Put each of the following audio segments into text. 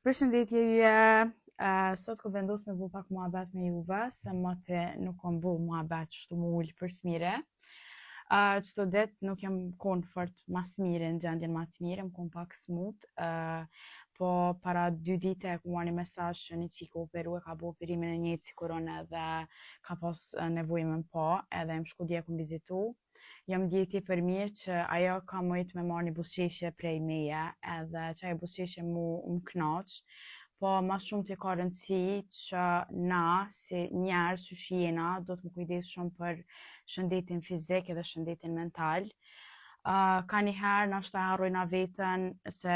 Përshëndetje juve. Sot ko vendos me bu pak muhabet me juve, se mëte nuk kom bu muhabet qështu mu ullë për smire. Qëto det nuk jam kon fort mas mire, në gjendjen ma të mire, më kon pak smut. Po para 2 dite e ku marrë një mesazh që një qiko operu e ka bu operimin e njëjtë si korona dhe ka pas nevojë me më pa, edhe më shku dje ku më vizitu. Jam ndjeti për mirë që ajo ka mujt me marrë një buzëqeshje prej meje, edhe që ajo buzëqeshje më knaq, po mas shumë të ka rëndësi që na, si njerëz që jena, do të më kujdes shumë për shëndetin fizik edhe shëndetin mental. Ka njëherë nashta harrojna veten se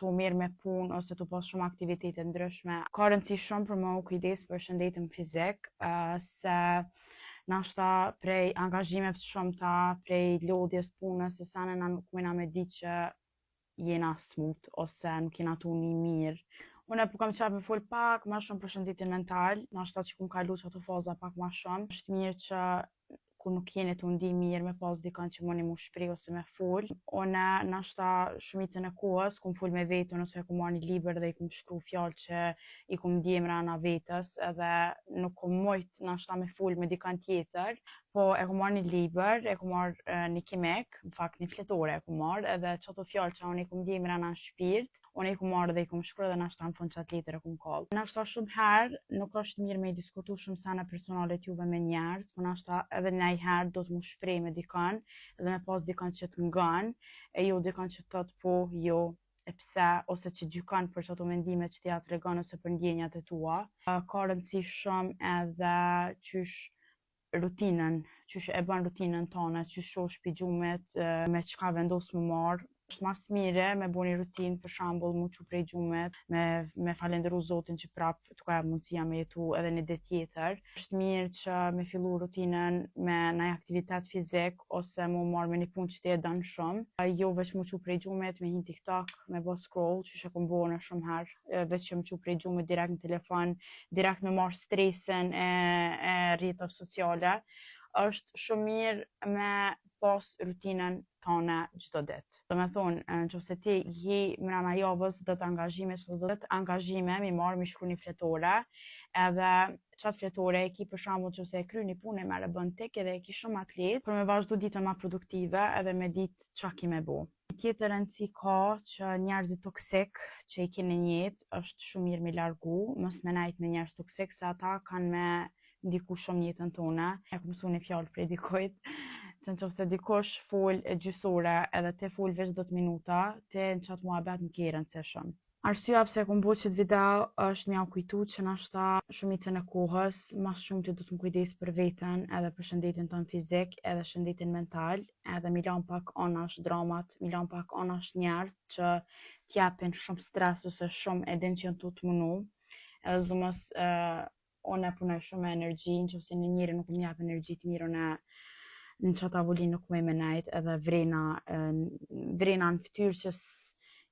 tu mirë me punë ose tu pas shumë aktivitete ndryshme. Ka rëndësi shumë për më kujdes për shëndetin fizik, se nashta prej angazhimeve të shumta, prej lodhjes të punës, se sana na nuk mëna me di që jena smut ose nuk jena tu një mirë. Unë po kam qef me fol pak ma shumë për shëndetin mental, nashta që kum kalu që ato faza pak ma shumë. Është mirë që ku nuk jeni tu ndi mirë me pas dikon që moni mu shprej ose me fol. Une nashta shumicën e kohës kum fol me vetën ose kum marrë një libër dhe i kum shkru fjallë që i kum dje mrena vetës, edhe nuk kum mujt nashta me fol me dikon tjetër. Po e kum marrë një libër, e kum marrë një kimik, në fakt një fletore e kum marrë, edhe qëto fjallë që unë i kum dje mrena në shpirt, unë i kum marrë dhe i kum shkru dhe nashta në fund qatë letër e kum kallë. Nashta shumë herë nuk është mirë me i diskutu shumë sene personalet juve me njerëz, po nashta edhe njëherë do të mu shprej me dikon edhe me pas dikon që të ngan, e jo dikon që të thotë po, jo, e pse, ose që gjykon për çato mendime që t'ja tregon ose për ndjenjat e tua. Ka rëndësi shumë edhe qysh rutinën, qysh e bën rutinën tone, qysh shosh pi gjumit, me çka vendos më marrë. Është mas mire me bo një rutinë, për shembull mu qu prej gjumit, me falendëru Zotin që prap t'u ka mundësia me jetu edhe një ditë tjetër. Është mirë që me fillu rutinën me një aktivitet fizik ose mu marrë me një punë që ti e don shumë. Jo veç mu qu prej gjumit, me hin TikTok, me bo scroll, që shë kom bo në shumë herë, veç që mu qu prej gjumit direkt në telefon, direkt me marrë stresin e rrjeteve sociale. Është shumë mirë me pas rutinën tone çdo ditë. Do me thonë, nëse ti je mrena javës do të angazhime, çdo ditë angazhime mi marrë mi shkru një fletore, edhe qatë fletore e ki për shembull nëse e kry një punë e merr e bën tik edhe e ki shumë atlet, për me vazhdu ditën ma produktive edhe me ditë çka ki me bo. Tjetër rëndësi ka që njerëzit toksik që i keni në jetë është shumë mirë me largu, mos me nejt me njerëz toksik se ata kanë me ndiku shumë jetën tone. E ku mësu një fjallë prej dikujt, që nëse dikush fol gjysore edhe ti fol veç 10 minuta, ti në qatë muhabet më ke rëndësishëm. Arsyeja pse kom bo qët video është mja kujtu që nashta shumicën e kohës, mas shumë ti du të më kujdes për veten, edhe për shëndetin tonë fizik, edhe shëndetin mental, edhe mi lan pak anash dramat, mi lan pak anash njerëz që t'japin shumë stres ose shumë e din që janë tu t'munu. Edhe zëmës one punoj shumë me energji, nëse një njeri nuk më jap energji të mirë, në qatë avullin nuk me nejt, edhe vrena në ftyrë që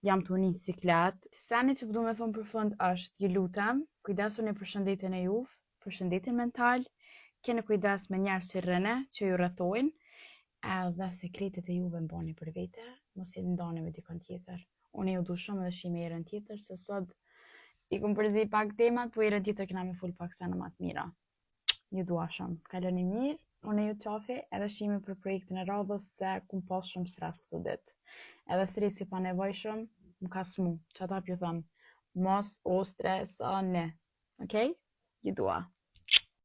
jam të unin siklet. Seni që përdu me thonë për fund është, ju lutem, kujdesuni për shëndetin e juve, për shëndetin mental, keni kujdes me njerëz që rrëne, që ju rrethojnë, edhe sekretet e juve mbani për vete, mos i ndani me dikon tjetër. Unë ju du shumë edhe shime i rën tjetër, se sot i kom përzi pak temat, po i rën tjetër kena me full pak sene ma të mira. Ju dua shumë, kaloni mirë. Unë ju qafi edhe shime për projektin e radhës se kum pas shumë stres këto ditë. Edhe stresi pa nevojshëm më ka smu, që ata pju thëmë, mos o stresoni, okej? Ju dua.